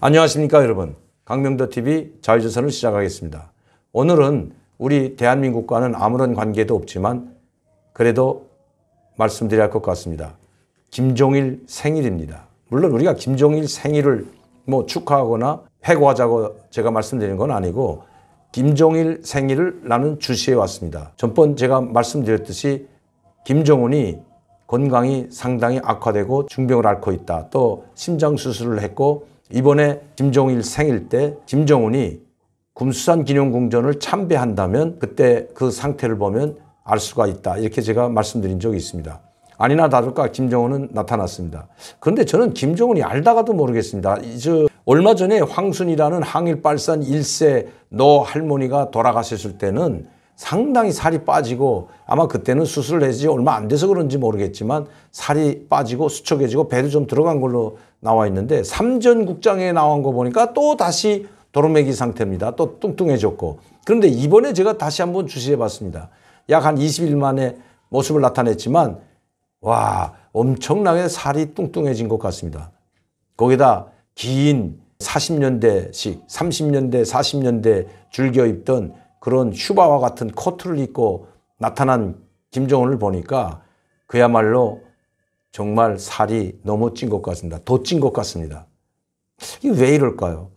안녕하십니까 여러분. 강명도TV 자유조선을 시작하겠습니다. 오늘은 우리 대한민국과는 아무런 관계도 없지만 그래도 말씀드려야 할 것 같습니다. 김종일 생일입니다. 물론 우리가 김종일 생일을 축하하거나 회고하자고 제가 말씀드리는 건 아니고 김종일 생일을 나는 주시해 왔습니다. 전번 제가 말씀드렸듯이 김정은이 건강이 상당히 악화되고 중병을 앓고 있다. 또 심장수술을 했고 이번에 김종일 생일 때 김정은이 금수산 기념궁전을 참배한다면 그때 그 상태를 보면 알 수가 있다. 이렇게 제가 말씀드린 적이 있습니다. 아니나 다를까 김정은은 나타났습니다. 그런데 저는 김정은이 알다가도 모르겠습니다. 얼마 전에 황순이라는 항일발산 1세 노 할머니가 돌아가셨을 때는 상당히 살이 빠지고 아마 그때는 수술을 했지 얼마 안 돼서 그런지 모르겠지만 살이 빠지고 수척해지고 배도 좀 들어간 걸로 나와 있는데 삼전국장에 나온 거 보니까 또 다시 도루묵이 상태입니다. 또 뚱뚱해졌고. 그런데 이번에 제가 다시 한번 주시해 봤습니다. 약 한 20일 만에 모습을 나타냈지만 와, 엄청나게 살이 뚱뚱해진 것 같습니다. 거기다 긴 40년대식, 30년대, 40년대 즐겨 입던 그런 슈바와 같은 코트를 입고 나타난 김정은을 보니까 그야말로 정말 살이 너무 찐 것 같습니다. 더 찐 것 같습니다. 이게 왜 이럴까요?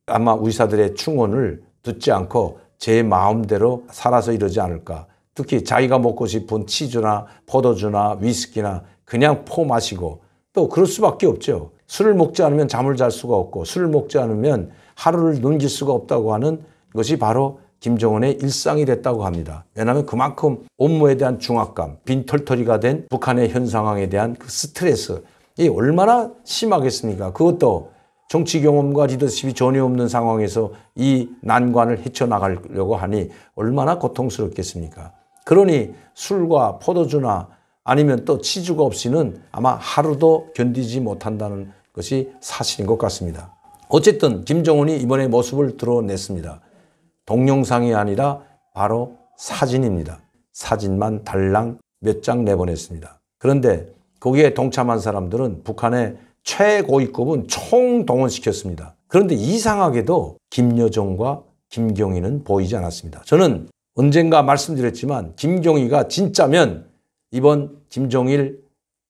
아마 의사들의 충언을 듣지 않고 제 마음대로 살아서 이러지 않을까. 특히 자기가 먹고 싶은 치즈나 포도주나 위스키나 그냥 퍼 마시고 또 그럴 수밖에 없죠. 술을 먹지 않으면 잠을 잘 수가 없고 술을 먹지 않으면 하루를 넘길 수가 없다고 하는 것이 바로 김정은의 일상이 됐다고 합니다. 왜냐하면 그만큼 업무에 대한 중압감, 빈털터리가 된 북한의 현 상황에 대한 그 스트레스, 이게 얼마나 심하겠습니까? 그것도 정치 경험과 리더십이 전혀 없는 상황에서 이 난관을 헤쳐나가려고 하니 얼마나 고통스럽겠습니까? 그러니 술과 포도주나 아니면 또 치즈가 없이는 아마 하루도 견디지 못한다는 것이 사실인 것 같습니다. 어쨌든 김정은이 이번에 모습을 드러냈습니다. 동영상이 아니라 바로 사진입니다. 사진만 달랑 몇 장 내보냈습니다. 그런데 거기에 동참한 사람들은 북한의 최고위급은 총동원시켰습니다. 그런데 이상하게도 김여정과 김경희는 보이지 않았습니다. 저는 언젠가 말씀드렸지만 김경희가 진짜면 이번 김종일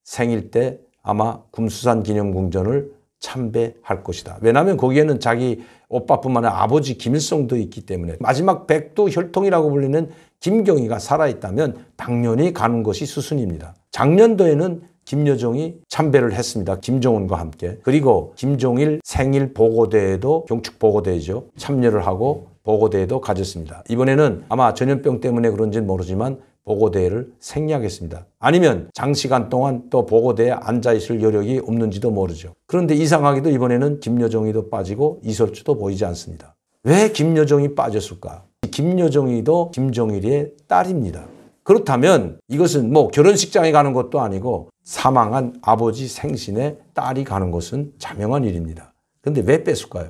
생일 때 아마 금수산 기념궁전을 참배할 것이다. 왜냐하면 거기에는 자기 오빠뿐만 아니라 아버지 김일성도 있기 때문에 마지막 백두 혈통이라고 불리는 김경희가 살아있다면 당연히 가는 것이 수순입니다. 작년도에는 김여정이 참배를 했습니다. 김정은과 함께. 그리고 김종일 생일 보고대회도 경축보고대회죠. 참여를 하고 보고대회도 가졌습니다. 이번에는 아마 전염병 때문에 그런지는 모르지만 보고대회를 생략했습니다. 아니면 장시간 동안 또 보고대회에 앉아있을 여력이 없는지도 모르죠. 그런데 이상하게도 이번에는 김여정이도 빠지고 이설주도 보이지 않습니다. 왜 김여정이 빠졌을까? 김여정이도 김정일의 딸입니다. 그렇다면 이것은 결혼식장에 가는 것도 아니고 사망한 아버지 생신에 딸이 가는 것은 자명한 일입니다. 그런데 왜 뺐을까요?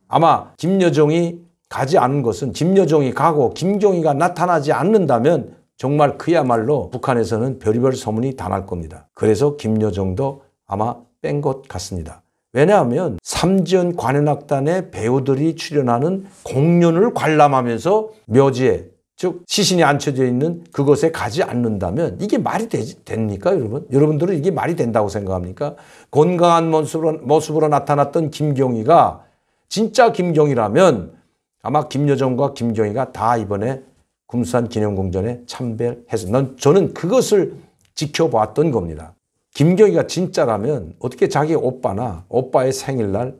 아마 김여정이 가지 않은 것은 김여정이 가고 김경희가 나타나지 않는다면 정말 그야말로 북한에서는 별의별 소문이 다 날 겁니다. 그래서 김여정도 아마 뺀 것 같습니다. 왜냐하면 삼지연 관현악단의 배우들이 출연하는 공연을 관람하면서 묘지에 즉 시신이 앉혀져 있는 그곳에 가지 않는다면 이게 말이 됩니까 여러분? 여러분들은 이게 말이 된다고 생각합니까? 건강한 모습으로 나타났던 김경희가 진짜 김경희라면 아마 김여정과 김경희가 다 이번에 금수산 기념궁전에 참배해서 저는 그것을 지켜봤던 겁니다. 김경희가 진짜라면 어떻게 자기 오빠나 오빠의 생일날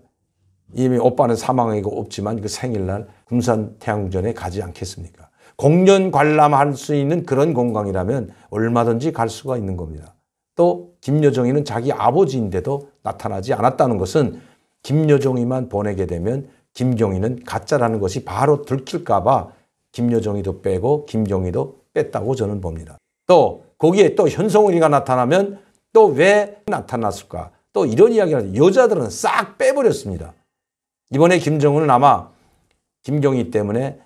이미 오빠는 사망하고 없지만 그 생일날 금수산 태양궁전에 가지 않겠습니까? 공연 관람할 수 있는 그런 공간이라면 얼마든지 갈 수가 있는 겁니다. 또 김여정이는 자기 아버지인데도 나타나지 않았다는 것은 김여정이만 보내게 되면 김경희는 가짜라는 것이 바로 들킬까 봐 김여정이도 빼고 김경희도 뺐다고 저는 봅니다. 또 거기에 또 현송월이가 나타나면 또 왜 나타났을까? 또 이런 이야기를 여자들은 싹 빼버렸습니다. 이번에 김정은은 아마 김경희 때문에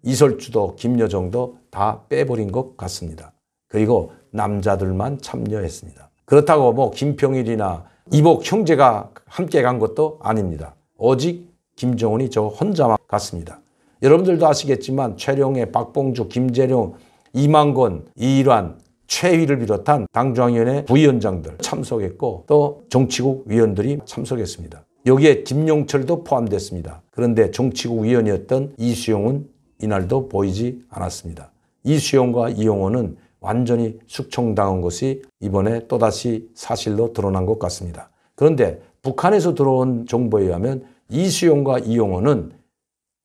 이설주도 김여정도 다 빼버린 것 같습니다. 그리고 남자들만 참여했습니다. 그렇다고 김평일이나 이복 형제가 함께 간 것도 아닙니다. 오직 김정은이 저 혼자만 갔습니다. 여러분들도 아시겠지만 최룡해, 박봉주, 김재룡, 이만건, 이일환, 최휘를 비롯한 당중앙위원회 부위원장들 참석했고 또 정치국 위원들이 참석했습니다. 여기에 김용철도 포함됐습니다. 그런데 정치국 위원이었던 이수용은 이날도 보이지 않았습니다. 이수용과 이용호는 완전히 숙청당한 것이 이번에 또다시 사실로 드러난 것 같습니다. 그런데 북한에서 들어온 정보에 의하면 이수용과 이용호는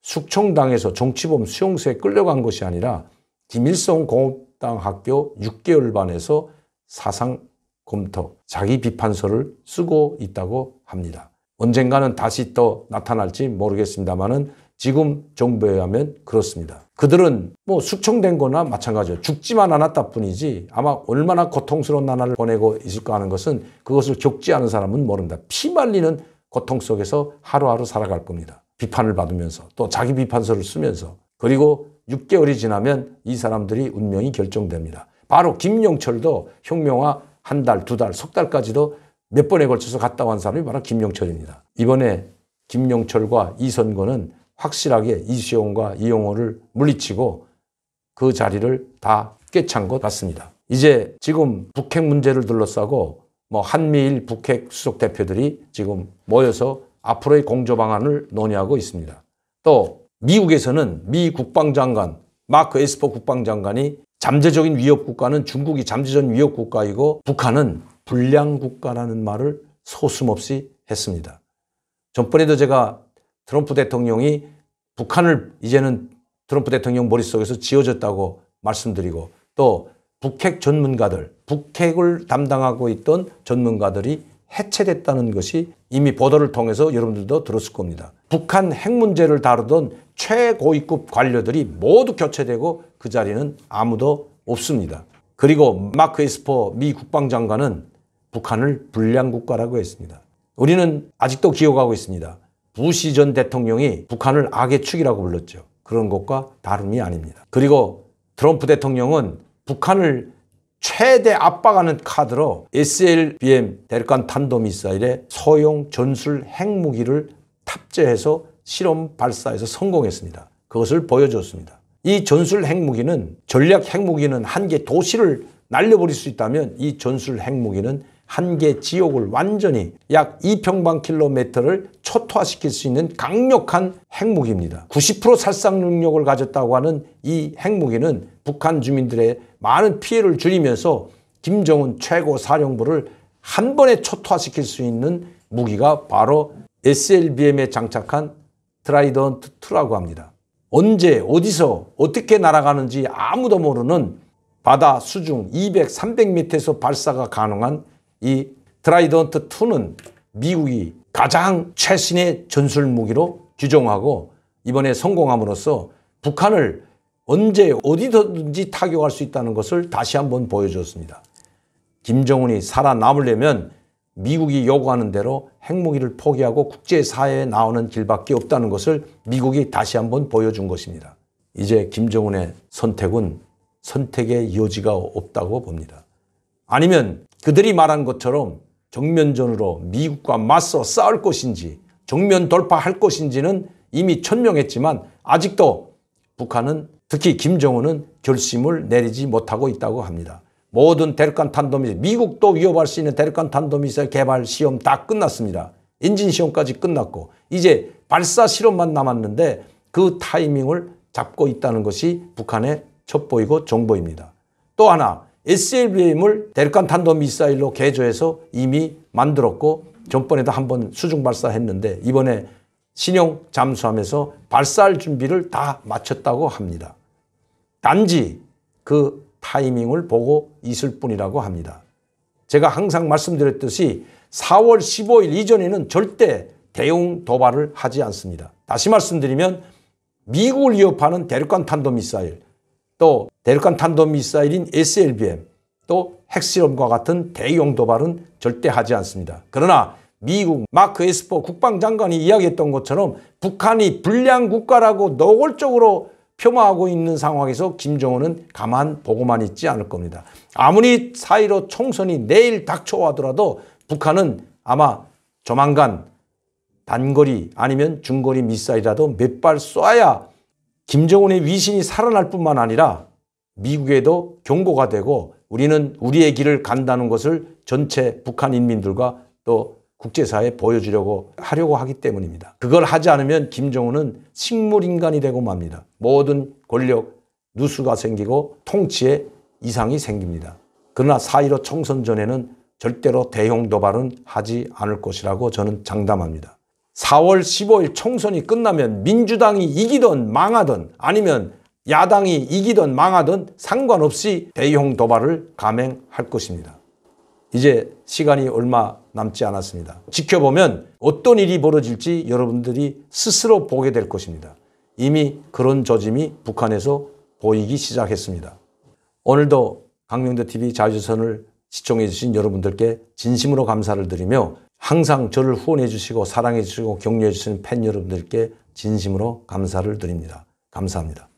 숙청당에서 정치범 수용소에 끌려간 것이 아니라 김일성 공업당 학교 6개월 반에서 사상 검토, 자기 비판서를 쓰고 있다고 합니다. 언젠가는 다시 또 나타날지 모르겠습니다만은 지금 정보에 의하면 그렇습니다. 그들은 뭐 숙청된 거나 마찬가지예요. 죽지만 않았다 뿐이지 아마 얼마나 고통스러운 나날을 보내고 있을까 하는 것은 그것을 겪지 않은 사람은 모릅니다. 피말리는 고통 속에서 하루하루 살아갈 겁니다. 비판을 받으면서 또 자기 비판서를 쓰면서 그리고 6개월이 지나면 이 사람들이 운명이 결정됩니다. 바로 김용철도 혁명화 한 달, 두 달, 석 달까지도 몇 번에 걸쳐서 갔다 온 사람이 바로 김용철입니다. 이번에 김용철과 이선거는 확실하게 이수용과 이용호를 물리치고 그 자리를 다 꿰찬 것 같습니다. 이제 지금 북핵 문제를 둘러싸고 한미일 북핵 수석 대표들이 지금 모여서 앞으로의 공조 방안을 논의하고 있습니다. 또 미국에서는 미 국방장관 마크 에스퍼 국방장관이 잠재적인 위협 국가는 중국이 잠재적 위협 국가이고 북한은 불량 국가라는 말을 소슴없이 했습니다. 전번에도 제가 트럼프 대통령이 북한을 이제는 트럼프 대통령 머릿속에서 지워졌다고 말씀드리고 또 북핵 전문가들, 북핵을 담당하고 있던 전문가들이 해체됐다는 것이 이미 보도를 통해서 여러분들도 들었을 겁니다. 북한 핵 문제를 다루던 최고위급 관료들이 모두 교체되고 그 자리는 아무도 없습니다. 그리고 마크 에스퍼 미 국방장관은 북한을 불량 국가라고 했습니다. 우리는 아직도 기억하고 있습니다. 부시 전 대통령이 북한을 악의 축이라고 불렀죠. 그런 것과 다름이 아닙니다. 그리고 트럼프 대통령은 북한을 최대 압박하는 카드로 SLBM 대륙간 탄도미사일에 소형 전술 핵무기를 탑재해서 실험 발사에서 성공했습니다. 그것을 보여줬습니다. 이 전술 핵무기는 전략 핵무기는 한 개 도시를 날려버릴 수 있다면 이 전술 핵무기는 한 개 지역을 완전히 약 2평방킬로미터를 초토화시킬 수 있는 강력한 핵무기입니다. 90% 살상 능력을 가졌다고 하는 이 핵무기는 북한 주민들의 많은 피해를 줄이면서 김정은 최고 사령부를 한 번에 초토화시킬 수 있는 무기가 바로 SLBM에 장착한 트라이던트2라고 합니다. 언제 어디서 어떻게 날아가는지 아무도 모르는 바다 수중 200, 300m에서 발사가 가능한 이 트라이던트2는 미국이 가장 최신의 전술 무기로 규정하고 이번에 성공함으로써 북한을 언제 어디든지 타격할 수 있다는 것을 다시 한번 보여줬습니다. 김정은이 살아남으려면 미국이 요구하는 대로 핵무기를 포기하고 국제사회에 나오는 길밖에 없다는 것을 미국이 다시 한번 보여준 것입니다. 이제 김정은의 선택은 선택의 여지가 없다고 봅니다. 아니면 그들이 말한 것처럼 정면전으로 미국과 맞서 싸울 것인지 정면 돌파할 것인지는 이미 천명했지만 아직도 북한은 특히 김정은은 결심을 내리지 못하고 있다고 합니다. 모든 대륙간 탄도미사일, 미국도 위협할 수 있는 대륙간 탄도미사일 개발 시험 다 끝났습니다. 엔진 시험까지 끝났고 이제 발사 실험만 남았는데 그 타이밍을 잡고 있다는 것이 북한의 첩보이고 정보입니다. 또 하나 SLBM을 대륙간 탄도미사일로 개조해서 이미 만들었고 전번에도 한번 수중 발사했는데 이번에 신형 잠수함에서 발사할 준비를 다 마쳤다고 합니다. 단지 그 타이밍을 보고 있을 뿐이라고 합니다. 제가 항상 말씀드렸듯이 4월 15일 이전에는 절대 대응 도발을 하지 않습니다. 다시 말씀드리면 미국을 위협하는 대륙간 탄도미사일 또 대륙간 탄도미사일인 SLBM 또 핵실험과 같은 대형 도발은 절대 하지 않습니다. 그러나 미국 마크 에스퍼 국방장관이 이야기했던 것처럼 북한이 불량 국가라고 노골적으로 폄하하고 있는 상황에서 김정은은 가만 보고만 있지 않을 겁니다. 아무리 4.15 총선이 내일 닥쳐오더라도 북한은 아마 조만간 단거리 아니면 중거리 미사일이라도 몇 발 쏴야 김정은의 위신이 살아날 뿐만 아니라 미국에도 경고가 되고 우리는 우리의 길을 간다는 것을 전체 북한 인민들과 또 국제사회에 보여주려고 하려고 하기 때문입니다. 그걸 하지 않으면 김정은은 식물인간이 되고 맙니다. 모든 권력 누수가 생기고 통치에 이상이 생깁니다. 그러나 4.15 총선 전에는 절대로 대형 도발은 하지 않을 것이라고 저는 장담합니다. 4월 15일 총선이 끝나면 민주당이 이기든 망하든 아니면 야당이 이기든 망하든 상관없이 대형 도발을 감행할 것입니다. 이제 시간이 얼마 남지 않았습니다. 지켜보면 어떤 일이 벌어질지 여러분들이 스스로 보게 될 것입니다. 이미 그런 조짐이 북한에서 보이기 시작했습니다. 오늘도 강명도TV 자유조선을 시청해 주신 여러분들께 진심으로 감사를 드리며 항상 저를 후원해 주시고 사랑해 주시고 격려해 주시는 팬 여러분들께 진심으로 감사를 드립니다. 감사합니다.